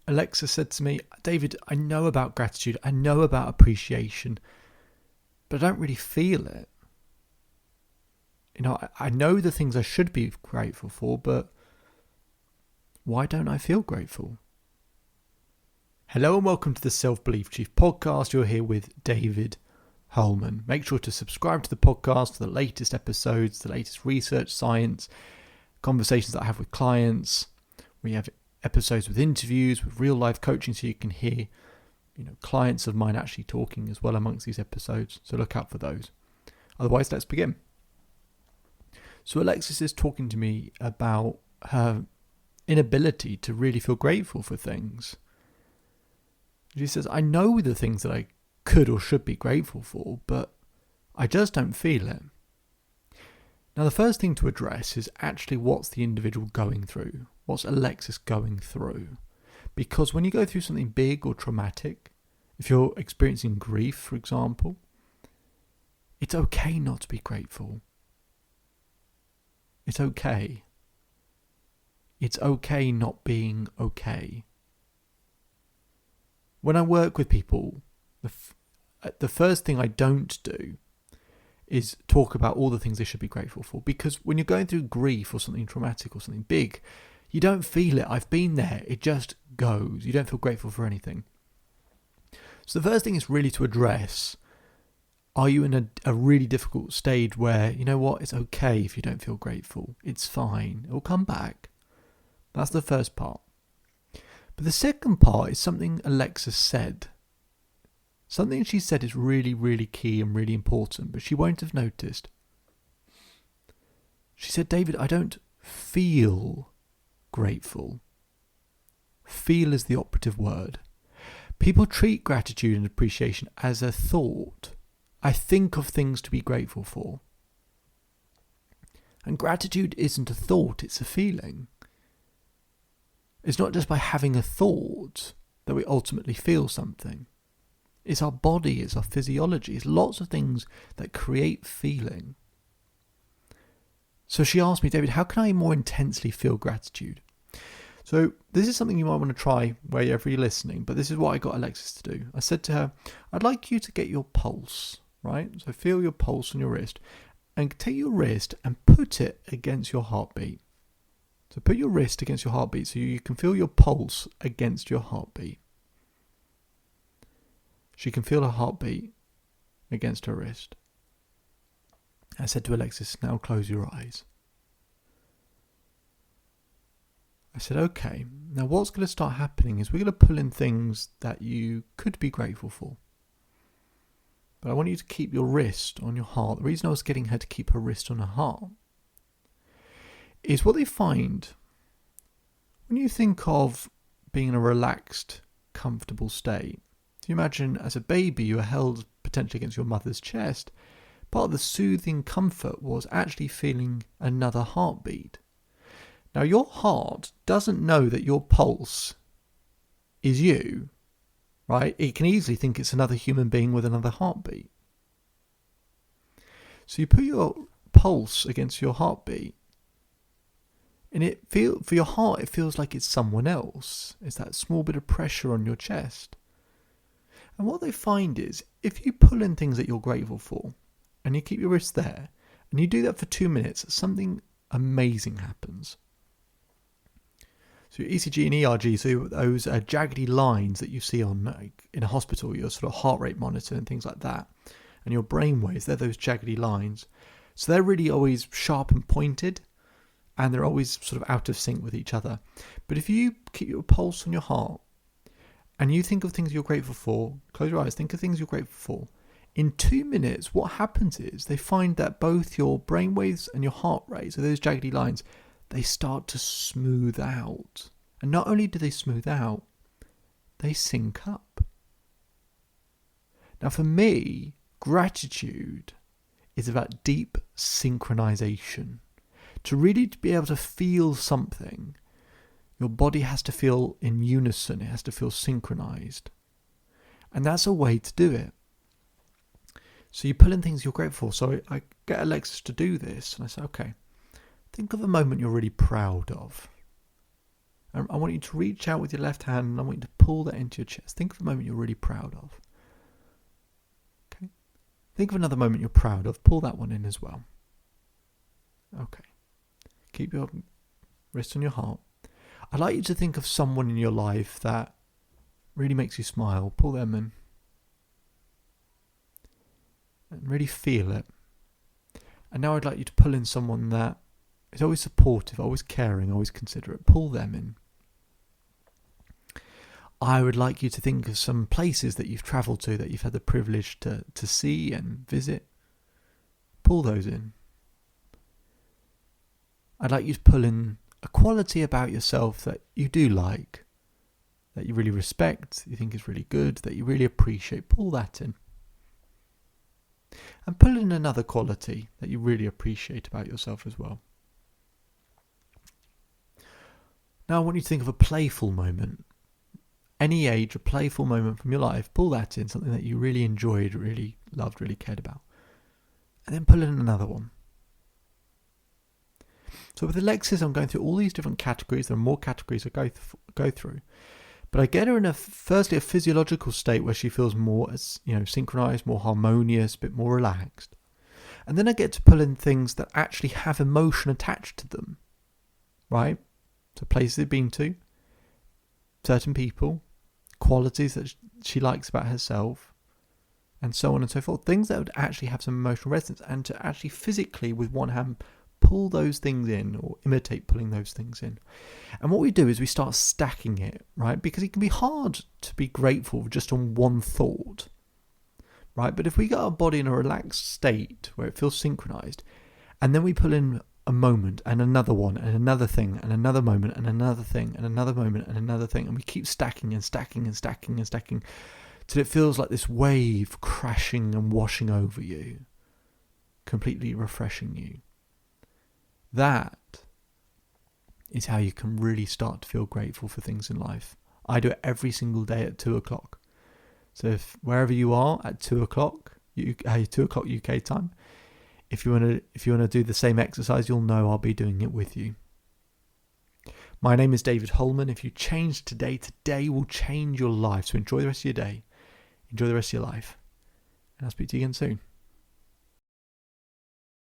Alexa said to me, David, I know about gratitude, I know about appreciation, but I don't really feel it. I know the things I should be grateful for, but why don't I feel grateful? Hello and welcome to the Self-Belief Chief podcast. You're here with David Holman. Make sure to subscribe to the podcast for the latest episodes, the latest research, science, conversations that I have with clients. We have episodes with interviews, with real life coaching, so you can hear, clients of mine actually talking as well amongst these episodes. So look out for those. Otherwise, let's begin. So Alexis is talking to me about her inability to really feel grateful for things. She says, I know the things that I could or should be grateful for, but I just don't feel it. Now, the first thing to address is actually what's the individual going through? What's Alexis going through? Because when you go through something big or traumatic, if you're experiencing grief, for example, it's okay not to be grateful. It's okay. It's okay not being okay. When I work with people, the first thing I don't do is talk about all the things they should be grateful for. Because when you're going through grief or something traumatic or something big, you don't feel it. I've been there. It just goes. You don't feel grateful for anything. So the first thing is really to address, are you in a really difficult stage where, you know what, it's okay if you don't feel grateful. It's fine. It will come back. That's the first part. But the second part is something Alexis said. Something she said is really, really key and really important, but she won't have noticed. She said, David, I don't feel grateful. Feel is the operative word. People treat gratitude and appreciation as a thought. I think of things to be grateful for. And gratitude isn't a thought, it's a feeling. It's not just by having a thought that we ultimately feel something. It's our body, it's our physiology, it's lots of things that create feeling. So she asked me, David, how can I more intensely feel gratitude? So this is something you might want to try wherever you're listening, but this is what I got Alexis to do. I said to her, I'd like you to get your pulse, right? So feel your pulse on your wrist and take your wrist and put it against your heartbeat. So put your wrist against your heartbeat so you can feel your pulse against your heartbeat. She can feel her heartbeat against her wrist. I said to Alexis, now close your eyes. I said, okay, now what's going to start happening is we're going to pull in things that you could be grateful for. But I want you to keep your wrist on your heart. The reason I was getting her to keep her wrist on her heart is what they find when you think of being in a relaxed, comfortable state. You imagine as a baby you were held potentially against your mother's chest. Part of the soothing comfort was actually feeling another heartbeat. Now your heart doesn't know that your pulse is you, right? It can easily think it's another human being with another heartbeat. So you put your pulse against your heartbeat and for your heart it feels like it's someone else. It's that small bit of pressure on your chest. And what they find is, if you pull in things that you're grateful for, and you keep your wrist there, and you do that for 2 minutes, something amazing happens. So your ECG and ERG, so those jaggedy lines that you see on in a hospital, your sort of heart rate monitor and things like that, and your brain waves, they're those jaggedy lines. So they're really always sharp and pointed, and they're always sort of out of sync with each other. But if you keep your pulse on your heart, and you think of things you're grateful for, close your eyes, think of things you're grateful for. In 2 minutes, what happens is they find that both your brainwaves and your heart rate, so those jaggedy lines, they start to smooth out. And not only do they smooth out, they sync up. Now for me, gratitude is about deep synchronization. To really be able to feel something, your body has to feel in unison. It has to feel synchronized. And that's a way to do it. So you pull in things you're grateful for. So I get Alexis to do this. And I say, okay, think of a moment you're really proud of. And I want you to reach out with your left hand and I want you to pull that into your chest. Think of a moment you're really proud of. Okay. Think of another moment you're proud of. Pull that one in as well. Okay. Keep your wrist on your heart. I'd like you to think of someone in your life that really makes you smile. Pull them in. And really feel it. And now I'd like you to pull in someone that is always supportive, always caring, always considerate. Pull them in. I would like you to think of some places that you've travelled to, that you've had the privilege to see and visit. Pull those in. I'd like you to pull in a quality about yourself that you do like, that you really respect, you think is really good, that you really appreciate. Pull that in. And pull in another quality that you really appreciate about yourself as well. Now I want you to think of a playful moment. Any age, a playful moment from your life. Pull that in, something that you really enjoyed, really loved, really cared about. And then pull in another one. So with the Lexus, I'm going through all these different categories. There are more categories I go through. But I get her in firstly a physiological state where she feels more, synchronized, more harmonious, a bit more relaxed. And then I get to pull in things that actually have emotion attached to them, right? So places they've been to, certain people, qualities that she likes about herself, and so on and so forth. Things that would actually have some emotional resonance, and to actually physically, with one hand, pull those things in or imitate pulling those things in. And what we do is we start stacking it, right? Because it can be hard to be grateful just on one thought, right? But if we get our body in a relaxed state where it feels synchronized, and then we pull in a moment and another one and another thing and another moment and another thing and another moment and another thing, and we keep stacking and stacking and stacking and stacking till it feels like this wave crashing and washing over you, completely refreshing you. That is how you can really start to feel grateful for things in life. I do it every single day at 2:00. So if wherever you are at 2:00, 2:00 UK time, if you want to do the same exercise, you'll know I'll be doing it with you. My name is David Holman. If you change today will change your life. So enjoy the rest of your day. Enjoy the rest of your life. And I'll speak to you again soon.